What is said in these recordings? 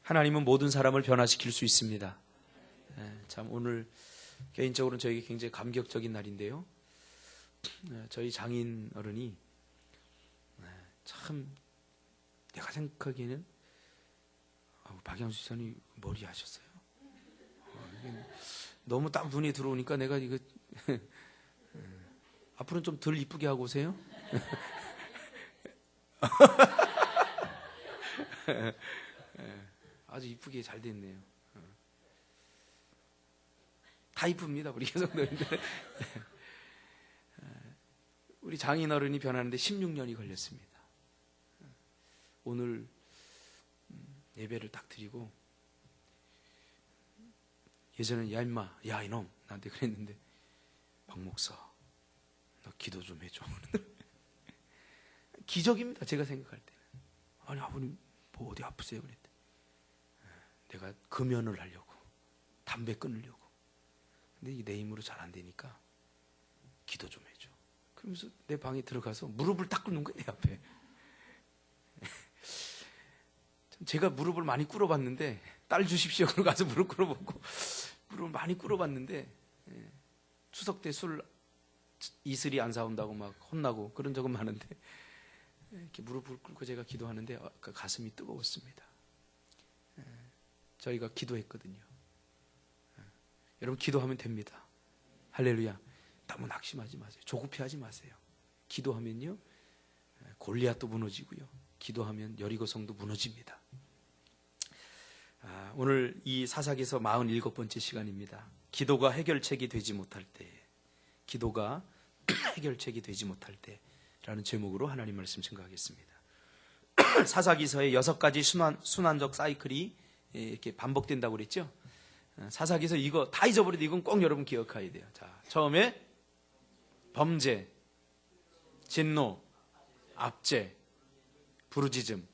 하나님은 모든 사람을 변화시킬 수 있습니다. 참 오늘 개인적으로는 저에게 굉장히 감격적인 날인데요. 저희 장인 어른이 참 내가 생각하기에는 박양수 선이 머리 하셨어요. 너무 딱 눈에 들어오니까 내가 이거 앞으로는 좀 덜 이쁘게 하고 오세요. 아주 이쁘게 잘 됐네요. 다 이쁩니다, 우리 개성도인데. 우리 장인어른이 변하는데 16년이 걸렸습니다. 오늘 예배를 딱 드리고, 예전엔 야 임마, 야 이놈 나한테 그랬는데, 박 목사 나 기도 좀 해줘. 기적입니다, 제가 생각할 때는. 아니 아버님 뭐 어디 아프세요? 그랬대. 내가 금연을 하려고, 담배 끊으려고. 근데 이게 내 힘으로 잘 안 되니까 기도 좀 해줘. 그러면서 내 방에 들어가서 무릎을 딱 꿇는 거예요, 내 앞에. 제가 무릎을 많이 꿇어봤는데, 딸 주십시오. 그러고 가서 무릎 꿇어보고, 무릎을 많이 꿇어봤는데, 추석 때 술 이슬이 안 사온다고 막 혼나고 그런 적은 많은데, 이렇게 무릎을 꿇고 제가 기도하는데 가슴이 뜨거웠습니다. 저희가 기도했거든요. 여러분 기도하면 됩니다. 할렐루야. 너무 낙심하지 마세요. 조급해하지 마세요. 기도하면요 골리앗도 무너지고요, 기도하면 여리고성도 무너집니다. 오늘 이 사사기서 47번째 시간입니다. 기도가 해결책이 되지 못할 때, 기도가 해결책이 되지 못할 때라는 제목으로 하나님 말씀 증거하겠습니다. 사사기서의 6가지 순환적 사이클이 이렇게 반복된다고 그랬죠. 사사기서 이거 다 잊어버려도 이건 꼭 여러분 기억해야 돼요. 자, 처음에 범죄, 진노, 압제, 부르짖음,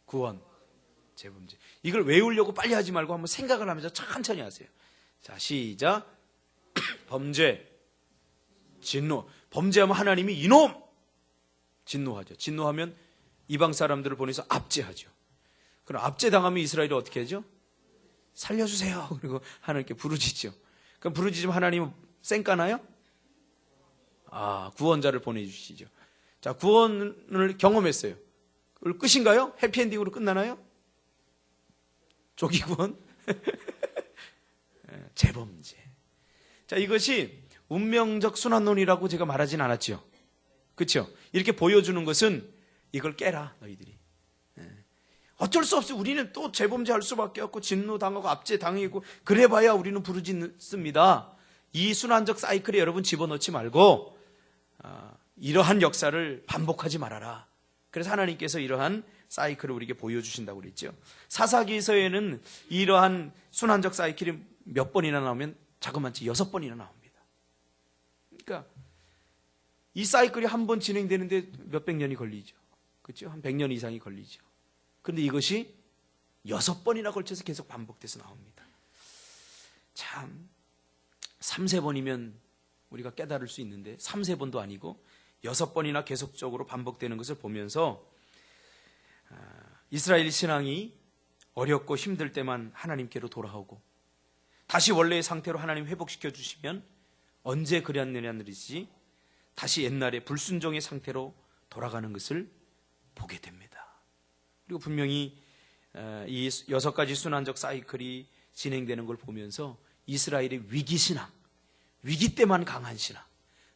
구원, 재범죄. 이걸 외우려고 빨리 하지 말고 한번 생각을 하면서 천천히 하세요. 자, 시작. 범죄, 진노. 범죄하면 하나님이 이놈! 진노하죠. 진노하면 이방 사람들을 보내서 압제하죠. 그럼 압제당하면 이스라엘이 어떻게 하죠? 살려주세요. 그리고 하나님께 부르짖죠. 그럼 부르짖으면 하나님은 쌩까나요? 구원자를 보내주시죠. 자, 구원을 경험했어요. 그걸 끝인가요? 해피엔딩으로 끝나나요? 조기 구원? 재범죄. 자, 이것이 운명적 순환론이라고 제가 말하진 않았죠. 그렇죠? 이렇게 보여주는 것은 이걸 깨라, 너희들이. 어쩔 수 없이 우리는 또 재범죄할 수밖에 없고 진노당하고 압제당하고 그래봐야 우리는 부르짖습니다. 이 순환적 사이클에 여러분 집어넣지 말고 이러한 역사를 반복하지 말아라. 그래서 하나님께서 이러한 사이클을 우리에게 보여주신다고 그랬죠. 사사기서에는 이러한 순환적 사이클이 몇 번이나 나오면 자그마치 6번이나 나옵니다. 그러니까 이 사이클이 한 번 진행되는데 몇백 년이 걸리죠. 그렇죠? 한 100년 이상이 걸리죠. 그런데 이것이 6번이나 걸쳐서 계속 반복돼서 나옵니다. 참 3-4번이면 우리가 깨달을 수 있는데 3-4번도 아니고 6번이나 계속적으로 반복되는 것을 보면서 이스라엘 신앙이 어렵고 힘들 때만 하나님께로 돌아오고 다시 원래의 상태로 하나님 회복시켜 주시면 언제 그랬느냐는지 다시 옛날의 불순종의 상태로 돌아가는 것을 보게 됩니다. 그리고 분명히 이 6가지 순환적 사이클이 진행되는 걸 보면서 이스라엘의 위기신앙, 위기 때만 강한 신앙,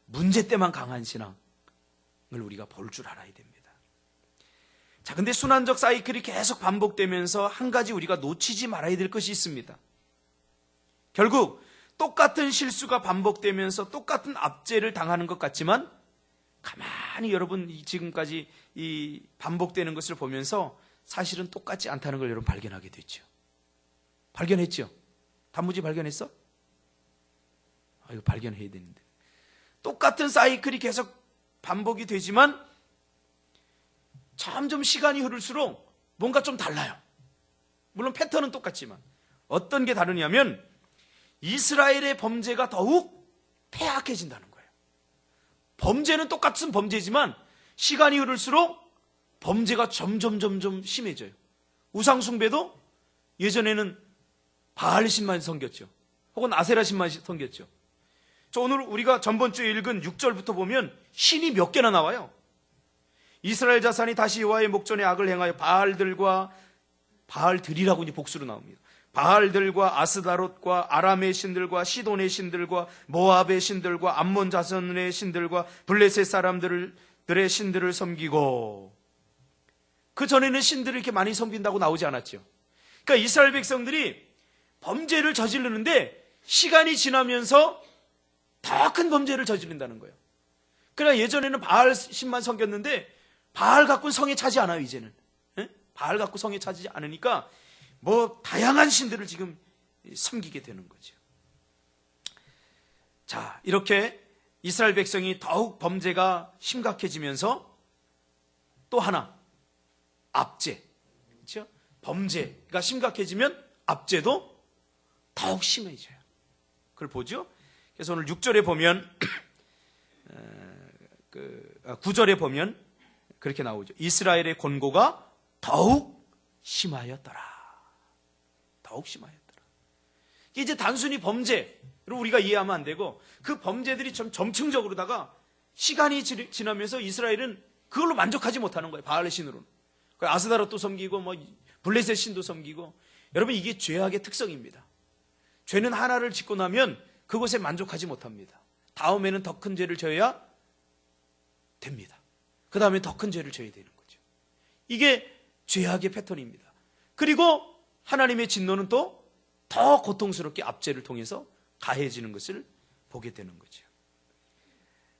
문제 때만 강한 신앙을 우리가 볼 줄 알아야 됩니다. 자, 근데 순환적 사이클이 계속 반복되면서 한 가지 우리가 놓치지 말아야 될 것이 있습니다. 결국 똑같은 실수가 반복되면서 똑같은 압제를 당하는 것 같지만 가만히 여러분 지금까지 이 반복되는 것을 보면서 사실은 똑같지 않다는 걸 여러분 발견하게 됐죠. 발견했죠? 단무지 발견했어? 이거 발견해야 되는데. 똑같은 사이클이 계속 반복이 되지만 점점 시간이 흐를수록 뭔가 좀 달라요. 물론 패턴은 똑같지만 어떤 게 다르냐면 이스라엘의 범죄가 더욱 폐악해진다는 거예요. 범죄는 똑같은 범죄지만 시간이 흐를수록 범죄가 점점 심해져요. 우상숭배도 예전에는 바알신만 섬겼죠. 혹은 아세라신만 섬겼죠. 오늘 우리가 전번주에 읽은 6절부터 보면 신이 몇 개나 나와요. 이스라엘 자손이 다시 여호와의 목전에 악을 행하여 바알들이라고 이제 복수로 나옵니다. 바알들과 아스다롯과 아람의 신들과 시돈의 신들과 모압의 신들과 암몬 자손의 신들과 블레셋 사람들의 신들을 섬기고, 그 전에는 신들을 이렇게 많이 섬긴다고 나오지 않았죠. 그러니까 이스라엘 백성들이 범죄를 저지르는데 시간이 지나면서 더 큰 범죄를 저지른다는 거예요. 그러나 예전에는 바알 신만 섬겼는데 바알 갖고는 성에 차지 않아요. 이제는 바알 갖고 성에 차지 않으니까 다양한 신들을 지금 섬기게 되는 거죠. 자, 이렇게 이스라엘 백성이 더욱 범죄가 심각해지면서 또 하나, 압제. 그렇죠? 범죄가 심각해지면 압제도 더욱 심해져요. 그걸 보죠. 그래서 오늘 6절에 보면 9절에 보면 그렇게 나오죠. 이스라엘의 권고가 더욱 심하였더라. 더욱 심하였더라. 이제 단순히 범죄로 우리가 이해하면 안 되고, 그 범죄들이 좀 점층적으로다가 시간이 지나면서 이스라엘은 그걸로 만족하지 못하는 거예요. 바알의 신으로는. 아스다롯도 섬기고 블레셋 신도 섬기고. 여러분, 이게 죄악의 특성입니다. 죄는 하나를 짓고 나면 그것에 만족하지 못합니다. 다음에는 더 큰 죄를 져야 됩니다. 그 다음에 더 큰 죄를 져야 되는 거죠. 이게 죄악의 패턴입니다. 그리고 하나님의 진노는 또 더 고통스럽게 압제를 통해서 가해지는 것을 보게 되는 거죠.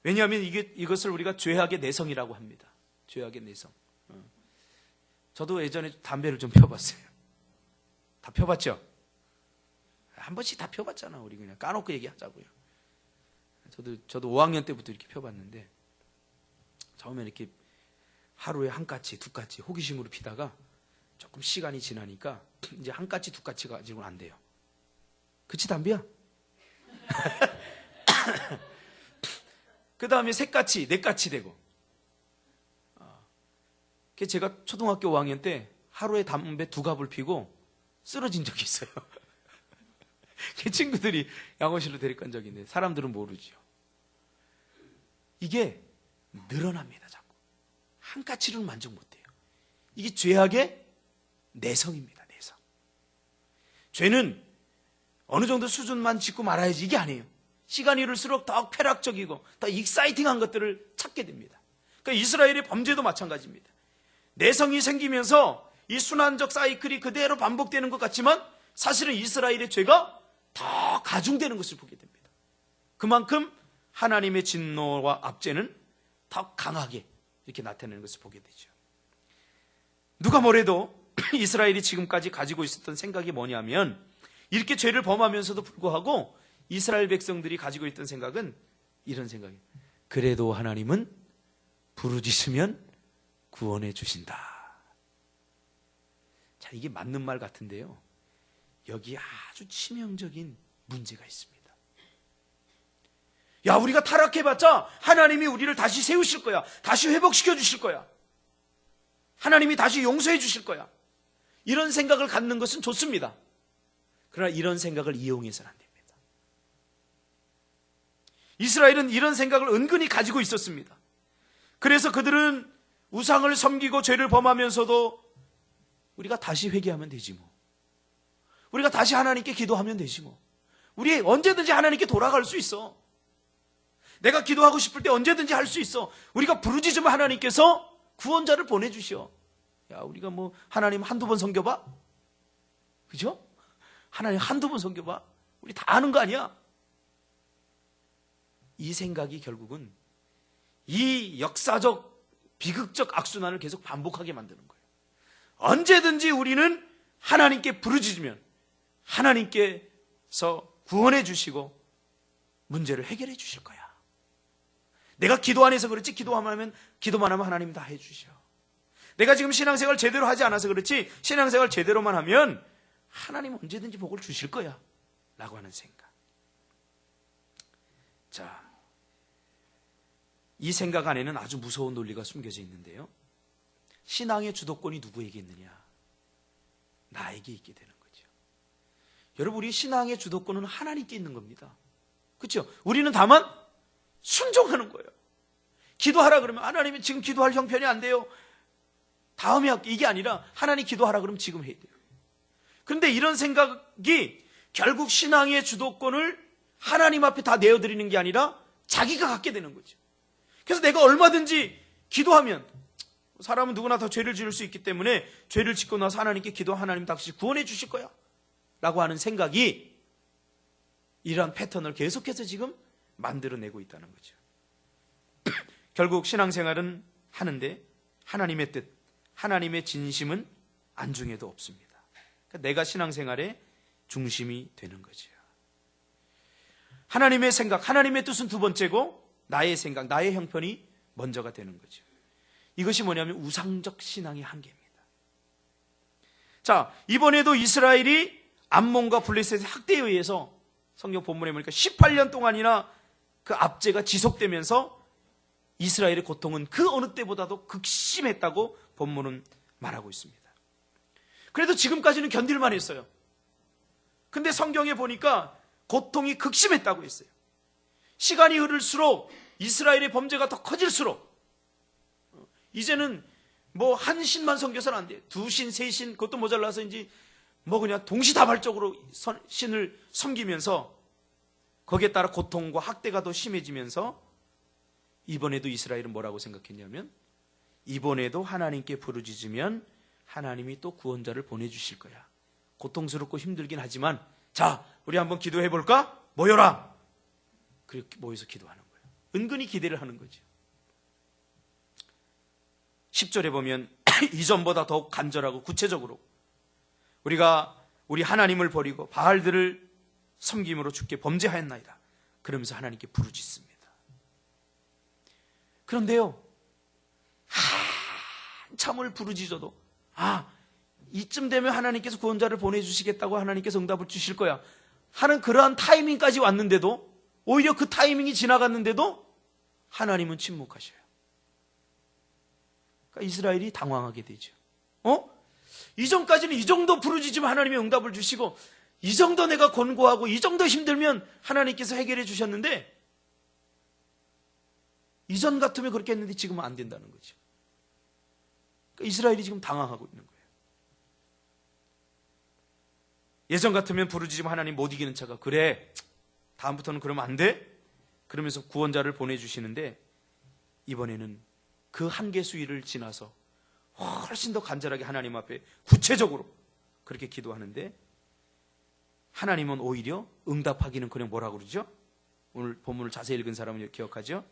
왜냐하면 이것을 우리가 죄악의 내성이라고 합니다. 죄악의 내성. 저도 예전에 담배를 좀 펴봤어요. 다 펴봤죠? 한 번씩 다 펴봤잖아. 우리 그냥 까놓고 얘기하자고요. 저도 5학년 때부터 이렇게 펴봤는데, 처음에 이렇게 하루에 한 까치, 두 까치 호기심으로 피다가 조금 시간이 지나니까 이제 한 까치, 두 까치 가지고는 안 돼요. 그치, 담비야? 그 다음에 세 까치, 네 까치 되고. 제가 초등학교 5학년 때 하루에 담배 2갑을 피고 쓰러진 적이 있어요. 제 친구들이 양호실로 데리고 적이 있는데 사람들은 모르죠. 이게 늘어납니다. 자꾸 한 까치로는 만족 못해요. 이게 죄악의 내성입니다. 내성. 죄는 어느 정도 수준만 짓고 말아야지 이게 아니에요. 시간이 흐를수록 더 쾌락적이고 더 익사이팅한 것들을 찾게 됩니다. 그러니까 이스라엘의 범죄도 마찬가지입니다. 내성이 생기면서 이 순환적 사이클이 그대로 반복되는 것 같지만 사실은 이스라엘의 죄가 더 가중되는 것을 보게 됩니다. 그만큼 하나님의 진노와 압제는 더 강하게 이렇게 나타내는 것을 보게 되죠. 누가 뭐래도 이스라엘이 지금까지 가지고 있었던 생각이 뭐냐면, 이렇게 죄를 범하면서도 불구하고 이스라엘 백성들이 가지고 있던 생각은 이런 생각이에요. 그래도 하나님은 부르짖으면 구원해 주신다. 자, 이게 맞는 말 같은데요, 여기에 아주 치명적인 문제가 있습니다. 야, 우리가 타락해봤자 하나님이 우리를 다시 세우실 거야. 다시 회복시켜 주실 거야. 하나님이 다시 용서해 주실 거야. 이런 생각을 갖는 것은 좋습니다. 그러나 이런 생각을 이용해서는 안 됩니다. 이스라엘은 이런 생각을 은근히 가지고 있었습니다. 그래서 그들은 우상을 섬기고 죄를 범하면서도 우리가 다시 회개하면 되지 뭐. 우리가 다시 하나님께 기도하면 되지 뭐. 우리 언제든지 하나님께 돌아갈 수 있어. 내가 기도하고 싶을 때 언제든지 할 수 있어. 우리가 부르짖으면 하나님께서 구원자를 보내주셔. 야, 우리가 하나님 한두 번 섬겨봐? 그죠? 하나님 한두 번 섬겨봐? 우리 다 아는 거 아니야? 이 생각이 결국은 이 역사적 비극적 악순환을 계속 반복하게 만드는 거예요. 언제든지 우리는 하나님께 부르짖으면 하나님께서 구원해 주시고 문제를 해결해 주실 거야. 내가 기도 안 해서 그렇지, 기도만 하면 하나님이 다 해주셔. 내가 지금 신앙생활 제대로 하지 않아서 그렇지, 신앙생활 제대로만 하면 하나님 언제든지 복을 주실 거야 라고 하는 생각. 자, 이 생각 안에는 아주 무서운 논리가 숨겨져 있는데요, 신앙의 주도권이 누구에게 있느냐? 나에게 있게 되는 거죠. 여러분, 우리 신앙의 주도권은 하나님께 있는 겁니다. 그렇죠? 우리는 다만 순종하는 거예요. 기도하라 그러면 하나님이 지금 기도할 형편이 안 돼요. 다음에 할게. 이게 아니라 하나님 기도하라 그러면 지금 해야 돼요. 그런데 이런 생각이 결국 신앙의 주도권을 하나님 앞에 다 내어드리는 게 아니라 자기가 갖게 되는 거죠. 그래서 내가 얼마든지 기도하면, 사람은 누구나 다 죄를 지을 수 있기 때문에 죄를 짓고 나서 하나님께 기도하면 하나님 다시 구원해 주실 거야 라고 하는 생각이 이러한 패턴을 계속해서 지금 만들어내고 있다는 거죠. 결국 신앙생활은 하는데 하나님의 뜻, 하나님의 진심은 안중에도 없습니다. 그러니까 내가 신앙생활의 중심이 되는 거죠. 하나님의 생각, 하나님의 뜻은 두 번째고 나의 생각, 나의 형편이 먼저가 되는 거죠. 이것이 뭐냐면 우상적 신앙의 한계입니다. 자, 이번에도 이스라엘이 암몬과 블레셋의 학대에 의해서 성경 본문에 보니까 18년 동안이나 그 압제가 지속되면서 이스라엘의 고통은 그 어느 때보다도 극심했다고 본문은 말하고 있습니다. 그래도 지금까지는 견딜만 했어요. 근데 성경에 보니까 고통이 극심했다고 했어요. 시간이 흐를수록 이스라엘의 범죄가 더 커질수록 이제는 뭐 한 신만 섬겨서는 안 돼요. 두 신, 세 신, 그것도 모자라서 이제 뭐 그냥 동시다발적으로 신을 섬기면서 거기에 따라 고통과 학대가 더 심해지면서 이번에도 이스라엘은 뭐라고 생각했냐면 이번에도 하나님께 부르짖으면 하나님이 또 구원자를 보내주실 거야. 고통스럽고 힘들긴 하지만 자, 우리 한번 기도해 볼까? 모여라. 그렇게 모여서 기도하는 거예요. 은근히 기대를 하는 거죠. 10절에 보면 이전보다 더욱 간절하고 구체적으로 우리 하나님을 버리고 바알들을 섬김으로 주께 범죄하였나이다. 그러면서 하나님께 부르짖습니다. 그런데요, 한참을 부르짖어도 이쯤 되면 하나님께서 구원자를 보내주시겠다고 하나님께서 응답을 주실 거야 하는 그러한 타이밍까지 왔는데도, 오히려 그 타이밍이 지나갔는데도 하나님은 침묵하셔요. 그러니까 이스라엘이 당황하게 되죠. 이전까지는 이 정도 부르짖으면 하나님이 응답을 주시고 이 정도 내가 권고하고 이 정도 힘들면 하나님께서 해결해 주셨는데 이전 같으면 그렇게 했는데 지금은 안 된다는 거죠. 그러니까 이스라엘이 지금 당황하고 있는 거예요. 예전 같으면 부르짖으면 하나님 못 이기는 차가 그래 다음부터는 그러면 안 돼? 그러면서 구원자를 보내주시는데 이번에는 그 한계 수위를 지나서 훨씬 더 간절하게 하나님 앞에 구체적으로 그렇게 기도하는데 하나님은 오히려 응답하기는 그냥 뭐라고 그러죠? 오늘 본문을 자세히 읽은 사람은 기억하죠?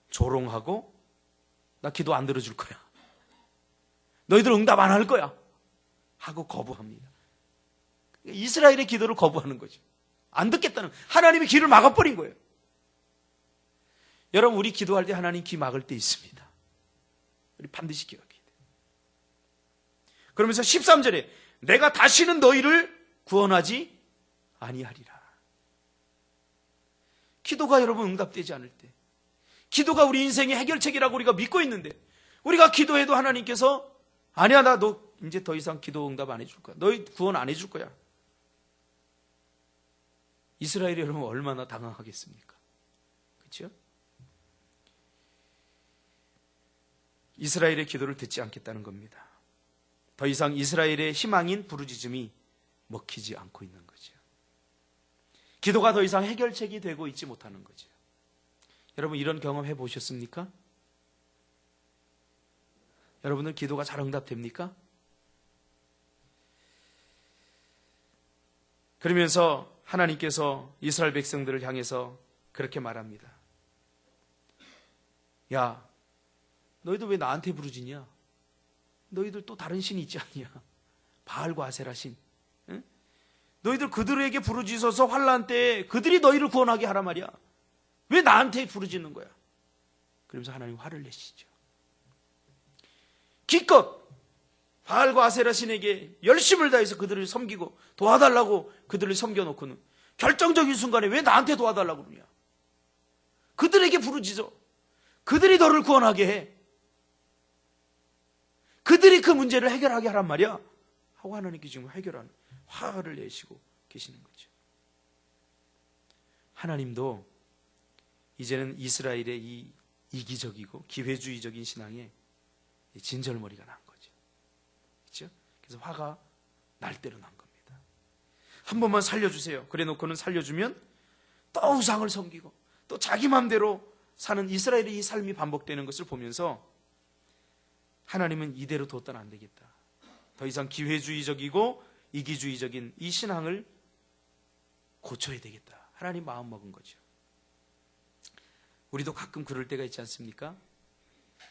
조롱하고 나 기도 안 들어줄 거야. 너희들 응답 안 할 거야. 하고 거부합니다. 이스라엘의 기도를 거부하는 거죠. 안 듣겠다는, 하나님이 귀를 막아버린 거예요. 여러분, 우리 기도할 때 하나님 귀 막을 때 있습니다. 우리 반드시 기억해야 돼요. 그러면서 13절에 내가 다시는 너희를 구원하지 아니하리라. 기도가 여러분 응답되지 않을 때, 기도가 우리 인생의 해결책이라고 우리가 믿고 있는데 우리가 기도해도 하나님께서 아니야, 나 너 이제 더 이상 기도 응답 안 해줄 거야. 너희 구원 안 해줄 거야. 이스라엘이 여러분 얼마나 당황하겠습니까? 그렇죠? 이스라엘의 기도를 듣지 않겠다는 겁니다. 더 이상 이스라엘의 희망인 부르짖음이 먹히지 않고 있는 거죠. 기도가 더 이상 해결책이 되고 있지 못하는 거죠. 여러분, 이런 경험 해보셨습니까? 여러분들 기도가 잘 응답됩니까? 그러면서 하나님께서 이스라엘 백성들을 향해서 그렇게 말합니다. 야, 너희들 왜 나한테 부르짖냐? 너희들 또 다른 신이 있지 않냐? 바알과 아세라 신. 응? 너희들 그들에게 부르짖어서 환난 때에 그들이 너희를 구원하게 하란 말이야. 왜 나한테 부르짖는 거야? 그러면서 하나님 화를 내시죠. 기껏 바알과 아세라 신에게 열심을 다해서 그들을 섬기고 도와달라고 그들을 섬겨놓고는 결정적인 순간에 왜 나한테 도와달라고 그러냐? 그들에게 부르짖어. 그들이 너를 구원하게 해. 그들이 그 문제를 해결하게 하란 말이야. 하고 하나님께 지금 화를 내시고 계시는 거죠. 하나님도 이제는 이스라엘의 이 이기적이고 기회주의적인 신앙에 진절머리가 난 거죠. 그렇죠? 그래서 화가 날 대로 난 겁니다. 한 번만 살려주세요. 그래 놓고는 살려주면 또 우상을 섬기고 또 자기 마음대로 사는 이스라엘의 이 삶이 반복되는 것을 보면서 하나님은 이대로 뒀다는 안 되겠다. 더 이상 기회주의적이고 이기주의적인 이 신앙을 고쳐야 되겠다. 하나님 마음 먹은 거죠. 우리도 가끔 그럴 때가 있지 않습니까?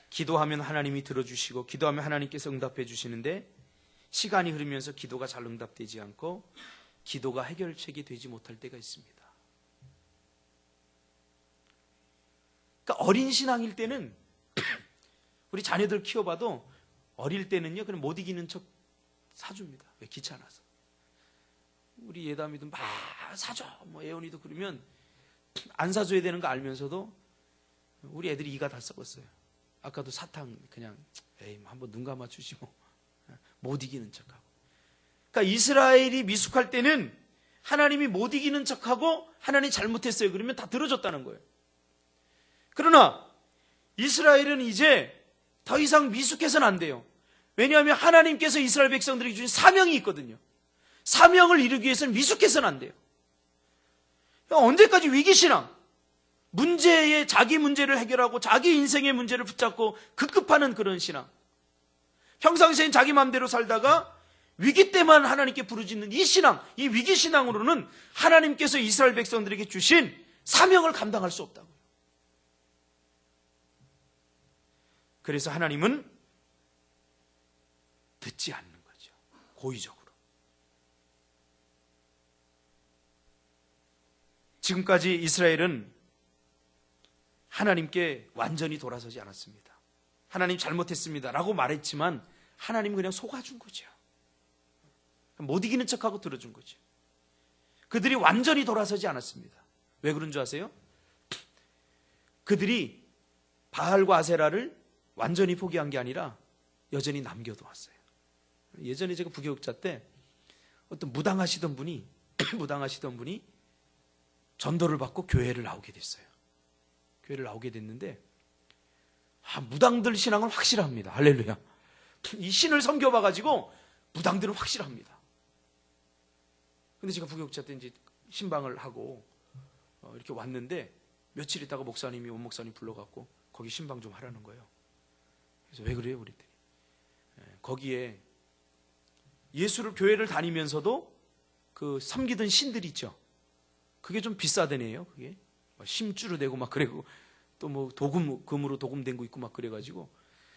기도하면 하나님이 들어주시고 기도하면 하나님께서 응답해 주시는데 시간이 흐르면서 기도가 잘 응답되지 않고 기도가 해결책이 되지 못할 때가 있습니다. 그러니까 어린 신앙일 때는 우리 자녀들 키워봐도 어릴 때는요 그냥 못 이기는 척 사줍니다. 왜? 귀찮아서. 우리 예담이도 막 사줘. 뭐 예원이도 그러면 안 사줘야 되는 거 알면서도 우리 애들이 이가 다 썩었어요. 아까도 사탕 그냥 에이 한번 눈 감아 주시고 못 이기는 척하고. 그러니까 이스라엘이 미숙할 때는 하나님이 못 이기는 척하고 하나님 잘못했어요. 그러면 다 들어줬다는 거예요. 그러나 이스라엘은 이제 더 이상 미숙해서는 안 돼요. 왜냐하면 하나님께서 이스라엘 백성들에게 주신 사명이 있거든요. 사명을 이루기 위해서는 미숙해서는 안 돼요. 언제까지 위기신앙, 문제에 자기 문제를 해결하고 자기 인생의 문제를 붙잡고 급급하는 그런 신앙. 평상시엔 자기 마음대로 살다가 위기 때만 하나님께 부르짖는 이 신앙, 이 위기신앙으로는 하나님께서 이스라엘 백성들에게 주신 사명을 감당할 수 없다고요. 그래서 하나님은 듣지 않는 거죠. 고의적으로. 지금까지 이스라엘은 하나님께 완전히 돌아서지 않았습니다. 하나님 잘못했습니다 라고 말했지만 하나님은 그냥 속아준 거죠. 못 이기는 척하고 들어준 거죠. 그들이 완전히 돌아서지 않았습니다. 왜 그런 줄 아세요? 그들이 바알과 아세라를 완전히 포기한 게 아니라 여전히 남겨두었어요. 예전에 제가 부교육자 때 어떤 무당하시던 분이 전도를 받고 교회를 나오게 됐어요. 교회를 나오게 됐는데 무당들 신앙은 확실합니다. 할렐루야. 이 신을 섬겨봐가지고 무당들은 확실합니다. 근데 제가 부교육자 때 이제 신방을 하고 이렇게 왔는데 며칠 있다가 목사님이 원 목사님 불러갖고 거기 신방 좀 하라는 거예요. 그래서 왜 그래요? 그랬더니 거기에 예수를 교회를 다니면서도 그 섬기던 신들 있죠. 그게 좀 비싸다네요. 그게 심주로 되고 막 그래고 또 뭐 금으로 도금된 거 있고 막 그래가지고.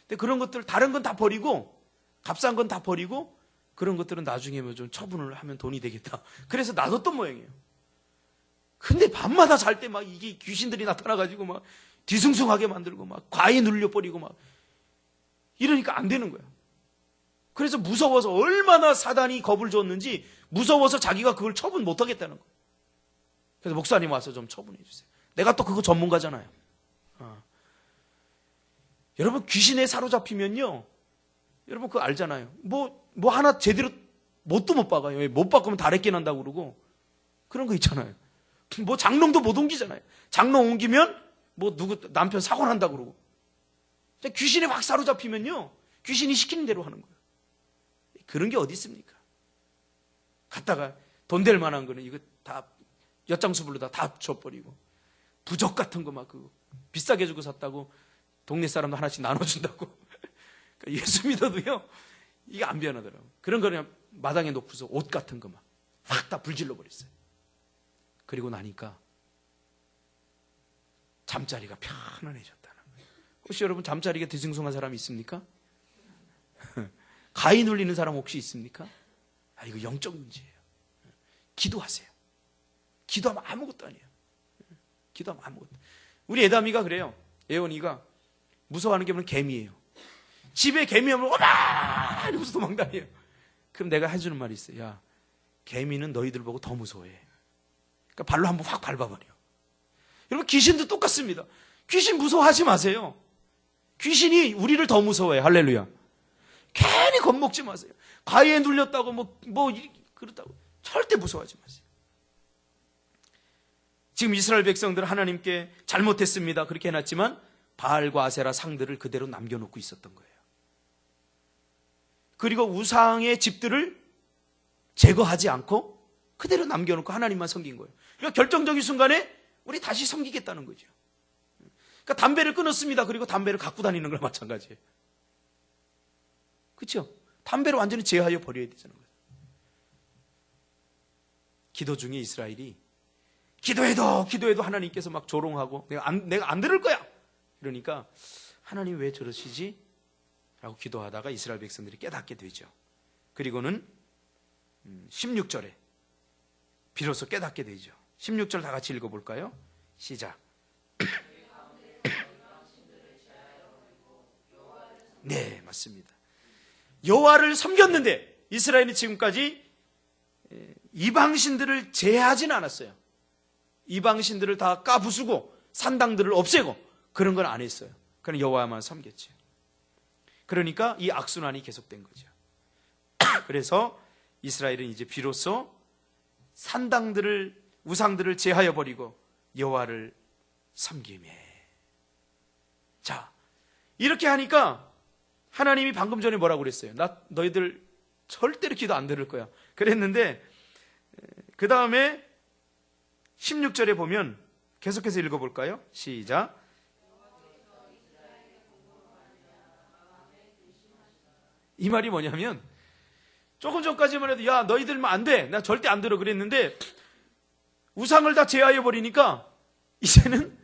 근데 그런 것들 다른 건 다 버리고 값싼 건 다 버리고 그런 것들은 나중에 뭐 좀 처분을 하면 돈이 되겠다. 그래서 놔뒀던 모양이에요. 근데 밤마다 잘 때 막 이게 귀신들이 나타나가지고 막 뒤숭숭하게 만들고 막 과에 눌려버리고 막 이러니까 안 되는 거야. 그래서 무서워서 얼마나 사단이 겁을 줬는지 무서워서 자기가 그걸 처분 못 하겠다는 거야. 그래서 목사님 와서 좀 처분해 주세요. 내가 또 그거 전문가잖아요. 여러분 귀신에 사로잡히면요. 여러분 그거 알잖아요. 뭐 하나 제대로 못도 못 박아요. 못 박으면 다래끼 난다고 그러고 그런 거 있잖아요. 뭐 장롱도 못 옮기잖아요. 장롱 옮기면 뭐 누구 남편 사고 난다고 그러고. 귀신에 확 사로잡히면요. 귀신이 시키는 대로 하는 거예요. 그런 게 어디 있습니까? 갔다가 돈 될 만한 거는 이거 다 엿장수불로 다 줘버리고 부적 같은 거 막 그 비싸게 주고 샀다고 동네 사람도 하나씩 나눠준다고. 그러니까 예수 믿어도요 이게 안 변하더라고요. 그런 거 그냥 마당에 놓고서 옷 같은 거 막 확 다 불질러 버렸어요. 그리고 나니까 잠자리가 편안해졌다는 거예요. 혹시 여러분 잠자리가 뒤숭숭한 사람이 있습니까? 가위 눌리는 사람 혹시 있습니까? 이거 영적 문제예요. 기도하세요. 기도하면 아무것도 아니에요. 기도하면 아무것도. 우리 애담이가 그래요. 예원이가 무서워하는 게 뭐냐면 개미예요. 집에 개미 오면 오라! 이러면서 도망다녀요. 그럼 내가 해주는 말이 있어요. 야, 개미는 너희들 보고 더 무서워해. 그러니까 발로 한번 확 밟아버려. 여러분 귀신도 똑같습니다. 귀신 무서워하지 마세요. 귀신이 우리를 더 무서워해. 할렐루야. 괜히 겁먹지 마세요. 과외에 눌렸다고 그렇다고 절대 무서워하지 마세요. 지금 이스라엘 백성들 하나님께 잘못했습니다 그렇게 해놨지만 바알과 아세라 상들을 그대로 남겨놓고 있었던 거예요. 그리고 우상의 집들을 제거하지 않고 그대로 남겨놓고 하나님만 섬긴 거예요. 그러니까 결정적인 순간에 우리 다시 섬기겠다는 거죠. 그러니까 담배를 끊었습니다. 그리고 담배를 갖고 다니는 거랑 마찬가지예요. 그렇죠? 담배를 완전히 제하여 버려야 되잖아요. 기도 중에 이스라엘이 기도해도 하나님께서 막 조롱하고 내가 안 들을 거야. 그러니까 하나님 왜 저러시지? 라고 기도하다가 이스라엘 백성들이 깨닫게 되죠. 그리고는 16절에 비로소 깨닫게 되죠. 16절 다 같이 읽어볼까요? 시작. 네, 맞습니다. 여호와를 섬겼는데 이스라엘이 지금까지 이방신들을 제하진 않았어요. 이방신들을 다 까부수고 산당들을 없애고 그런 건 안 했어요. 그냥 여호와만 섬겼죠. 그러니까 이 악순환이 계속된 거죠. 그래서 이스라엘은 이제 비로소 산당들을 우상들을 제하여 버리고 여호와를 섬기매. 자, 이렇게 하니까 하나님이 방금 전에 뭐라고 그랬어요? 너희들 절대로 기도 안 들을 거야. 그랬는데 그 다음에 16절에 보면 계속해서 읽어볼까요? 시작. 이 말이 뭐냐면 조금 전까지만 해도 야 너희들만 안 돼. 나 절대 안 들어 그랬는데 우상을 다 제하해 버리니까 이제는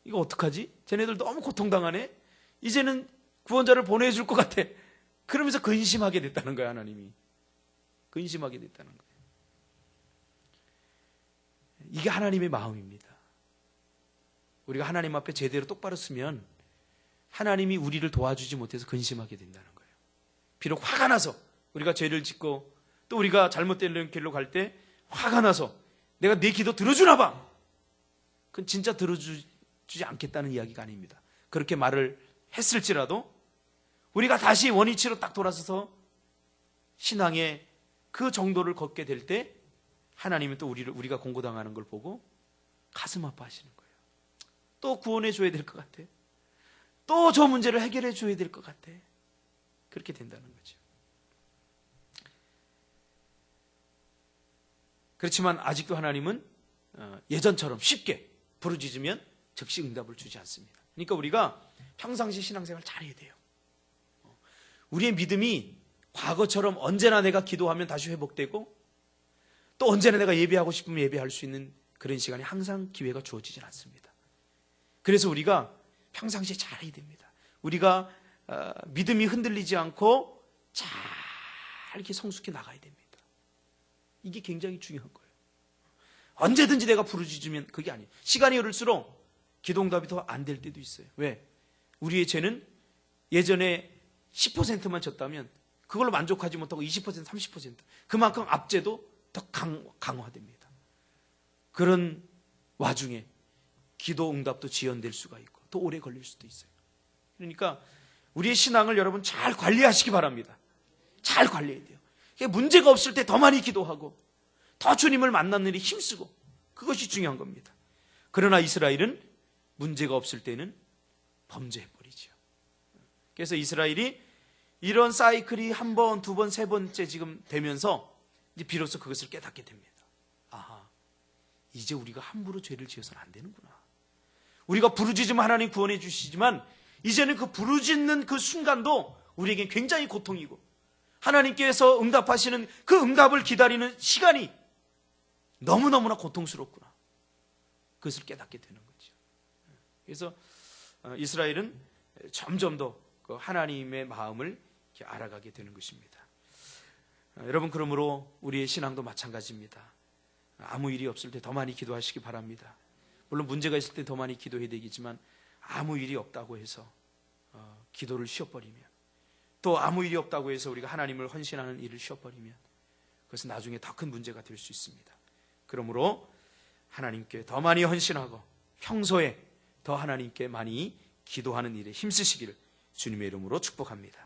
이거 어떡하지? 쟤네들 너무 고통당하네. 이제는 구원자를 보내줄 것 같아. 그러면서 근심하게 됐다는 거야. 하나님이 근심하게 됐다는 거예요. 이게 하나님의 마음입니다. 우리가 하나님 앞에 제대로 똑바로 서면 하나님이 우리를 도와주지 못해서 근심하게 된다는 거예요. 비록 화가 나서 우리가 죄를 짓고 또 우리가 잘못된 길로 갈 때 화가 나서 내가 내 기도 들어주나 봐. 그건 진짜 들어주지 않겠다는 이야기가 아닙니다. 그렇게 말을 했을지라도 우리가 다시 원위치로 딱 돌아서서 신앙의 그 정도를 걷게 될 때 하나님은 또 우리가 공고당하는 걸 보고 가슴 아파하시는 거예요. 또 구원해 줘야 될 것 같아. 또 저 문제를 해결해 줘야 될 것 같아. 그렇게 된다는 거죠. 그렇지만 아직도 하나님은 예전처럼 쉽게 부르짖으면 즉시 응답을 주지 않습니다. 그러니까 우리가 평상시 신앙생활 잘해야 돼요. 우리의 믿음이 과거처럼 언제나 내가 기도하면 다시 회복되고 또 언제나 내가 예배하고 싶으면 예배할 수 있는 그런 시간이 항상 기회가 주어지진 않습니다. 그래서 우리가 평상시에 잘해야 됩니다. 우리가 믿음이 흔들리지 않고 잘 이렇게 성숙해 나가야 됩니다. 이게 굉장히 중요한 거예요. 언제든지 내가 부르짖으면 그게 아니에요. 시간이 흐를수록 기도응답이 더 안 될 때도 있어요. 왜? 우리의 죄는 예전에 10%만 졌다면 그걸로 만족하지 못하고 20%, 30% 그만큼 앞죄도 더 강화됩니다. 그런 와중에 기도응답도 지연될 수가 있고 또 오래 걸릴 수도 있어요. 그러니까 우리의 신앙을 여러분 잘 관리하시기 바랍니다. 잘 관리해야 돼요. 문제가 없을 때 더 많이 기도하고 더 주님을 만나는 일에 힘쓰고 그것이 중요한 겁니다. 그러나 이스라엘은 문제가 없을 때는 범죄해버리죠. 그래서 이스라엘이 이런 사이클이 한 번, 두 번, 세 번째 지금 되면서 이제 비로소 그것을 깨닫게 됩니다. 아하, 이제 우리가 함부로 죄를 지어서는 안 되는구나. 우리가 부르짖으면 하나님 구원해 주시지만 이제는 그 부르짖는 그 순간도 우리에겐 굉장히 고통이고 하나님께서 응답하시는 그 응답을 기다리는 시간이 너무너무나 고통스럽구나. 그것을 깨닫게 되는 거죠. 그래서 이스라엘은 점점 더 그 하나님의 마음을 알아가게 되는 것입니다. 여러분 그러므로 우리의 신앙도 마찬가지입니다. 아무 일이 없을 때 더 많이 기도하시기 바랍니다. 물론 문제가 있을 때 더 많이 기도해야 되겠지만 아무 일이 없다고 해서 기도를 쉬어버리면 또 아무 일이 없다고 해서 우리가 하나님을 헌신하는 일을 쉬어버리면 그것은 나중에 더 큰 문제가 될 수 있습니다. 그러므로 하나님께 더 많이 헌신하고 평소에 더 하나님께 많이 기도하는 일에 힘쓰시기를 주님의 이름으로 축복합니다.